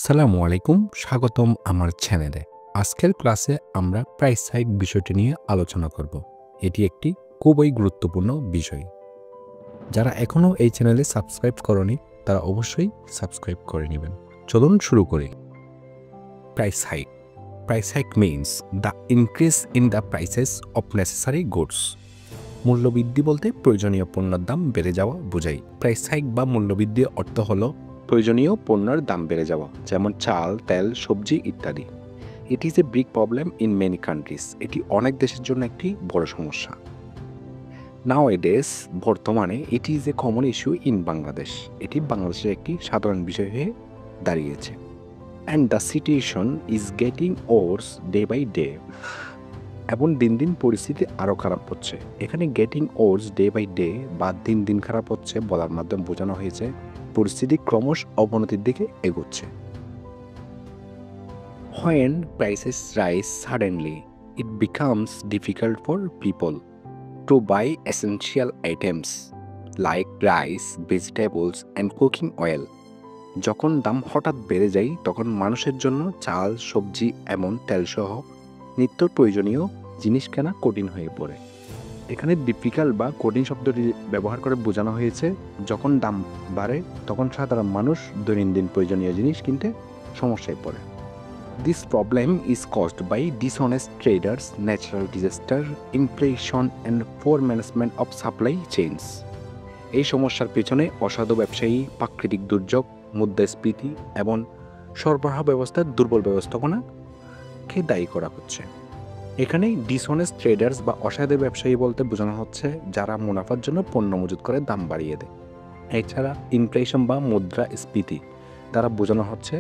আসসালামু আলাইকুম, স্বাগতম আমার চ্যানেলে। আজকের ক্লাসে আমরা প্রাইস হাইক বিষয়টি নিয়ে আলোচনা করব। এটি একটি খুবই গুরুত্বপূর্ণ বিষয়। যারা এখনও এই চ্যানেলে সাবস্ক্রাইব করনি তারা অবশ্যই সাবস্ক্রাইব করে নেবেন। চলুন শুরু করি। Price hike. Price hike means the increase in the prices of necessary goods. মূল্যবৃদ্ধি বলতে প্রয়োজনীয় পণ্যের দাম বেড়ে যাওয়া বোঝায়। প্রাইস হাইক বা মূল্যবৃদ্ধির অর্থ হলো প্রয়োজনীয় পণ্যের দাম বেড়ে যাওয়া, যেমন চাল, তেল, সবজি ইত্যাদি। ইট is a big problem in many countries. এটি অনেক দেশের জন্য একটি বড় সমস্যা। নাও এডেস, বর্তমানে it is a common issue in Bangladesh. এটি বাংলাদেশের একটি সাধারণ বিষয় হয়ে দাঁড়িয়েছে। And the situation is getting worse day by day. এবং দিন দিন পরিস্থিতি আরও খারাপ হচ্ছে। এখানে getting worse day by day বা দিন দিন খারাপ হচ্ছে বলার মাধ্যমে বোঝানো হয়েছে পরিস্থিতি ক্রমশ অবনতির দিকে এগোচ্ছে। When prices rise suddenly, it becomes difficult for people to buy essential items like rice, vegetables and cooking oil. যখন দাম হঠাৎ বেড়ে যায় তখন মানুষের জন্য চাল, সবজি এবং তেলসহ নিত্য প্রয়োজনীয় জিনিস কেনা কঠিন হয়ে পড়ে। এখানে ডিফিকাল্ট বা কঠিন শব্দটি ব্যবহার করে বোঝানো হয়েছে যখন দাম বাড়ে তখন সাধারণ মানুষ দৈনন্দিন প্রয়োজনীয় জিনিস কিনতে সমস্যায় পড়ে। This problem is caused by dishonest traders, natural disaster, inflation and poor management of supply chains. এই সমস্যার পেছনে অসাধু ব্যবসায়ী, প্রাকৃতিক দুর্যোগ, মুদ্রাস্ফীতি এবং সরবরাহ ব্যবস্থার দুর্বল ব্যবস্থাপনাকে দায়ী করা হচ্ছে। এখানে ডিসঅনেস্ট ট্রেডার্স বা অসাধু ব্যবসায়ী বলতে বোঝানো হচ্ছে যারা মুনাফার জন্য পণ্য মজুত করে দাম বাড়িয়ে দেয়। এছাড়া ইনফ্লেশন বা মুদ্রাস্ফীতি দ্বারা বোঝানো হচ্ছে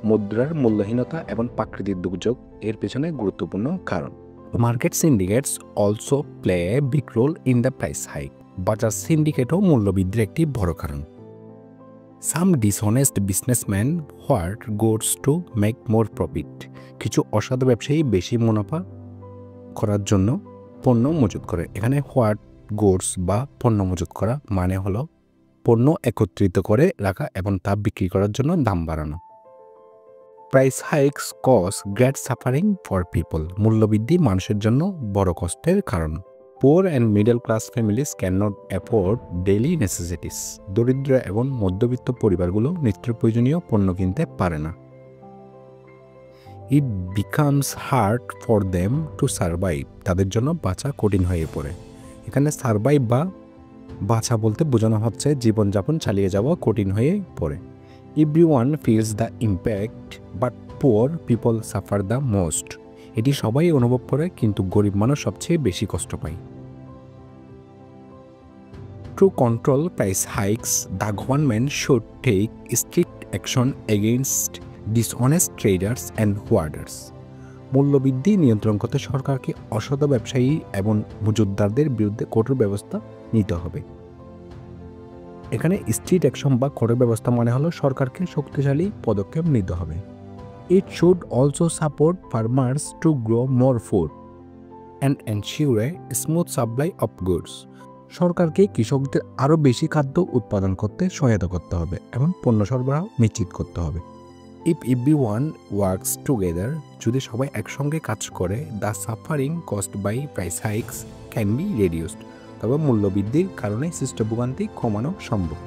মুদ্রার মূল্যহীনতা এবং প্রাকৃতিক দুর্যোগ এর পেছনে গুরুত্বপূর্ণ কারণ। Market syndicates also play a big role in the price hike. বাজার সিন্ডিকেটও মূল্যবৃদ্ধির একটি বড় কারণ। Some dishonest businessman hoard goods to make more profit. কিছু অসাধু ব্যবসায়ী বেশি মুনাফা করার জন্য পণ্য মজুত করে। এখানে হোয়াট গুডস বা পণ্য মজুত করা মানে হলো পণ্য একত্রিত করে রাখা এবং তা বিক্রি করার জন্য দাম বাড়ানো। Price hikes cause great suffering for people. মূল্যবৃদ্ধি মানুষের জন্য বড় কষ্টের কারণ। Poor and middle class families can not afford daily necessities. দরিদ্র এবং মধ্যবিত্ত পরিবারগুলো নিত্য প্রয়োজনীয় পণ্য কিনতে পারে না। It becomes hard for them to survive. তাদের জন্য বাঁচা কঠিন হয়ে পড়ে। এখানে সার্ভাইভ বা বাঁচা বলতে বোঝানো হচ্ছে জীবনযাপন চালিয়ে যাওয়া কঠিন হয়ে পড়ে। Everyone feels the impact but poor people suffer the most. এটি সবাই অনুভব করে কিন্তু গরিব মানুষ সবচেয়ে বেশি কষ্ট পায়। To control price hikes the government should take strict action against dishonest traders and hoarders. মূল্যবৃদ্ধি নিয়ন্ত্রণ করতে সরকারকে অসাধু ব্যবসায়ী এবং মজুতদারদের বিরুদ্ধে কঠোর ব্যবস্থা নিতে হবে। এখানে স্ট্রিক্ট অ্যাকশন বা কঠোর ব্যবস্থা মানে হলো সরকারকে শক্তিশালী পদক্ষেপ নিতে হবে। It should also support farmers to grow more food and ensure A smooth supply of goods. সরকারকে কৃষকদের আরও বেশি খাদ্য উৎপাদন করতে সহায়তা করতে হবে এবং পণ্য সরবরাহ নিশ্চিত করতে হবে। ইফ এভরিওয়ান ওয়ার্কস টুগেদার, যদি সবাই একসঙ্গে কাজ করে, the suffering caused by price hikes can be reduced. তবে মূল্যবৃদ্ধির কারণে সৃষ্ট ভোগান্তি কমানো সম্ভব।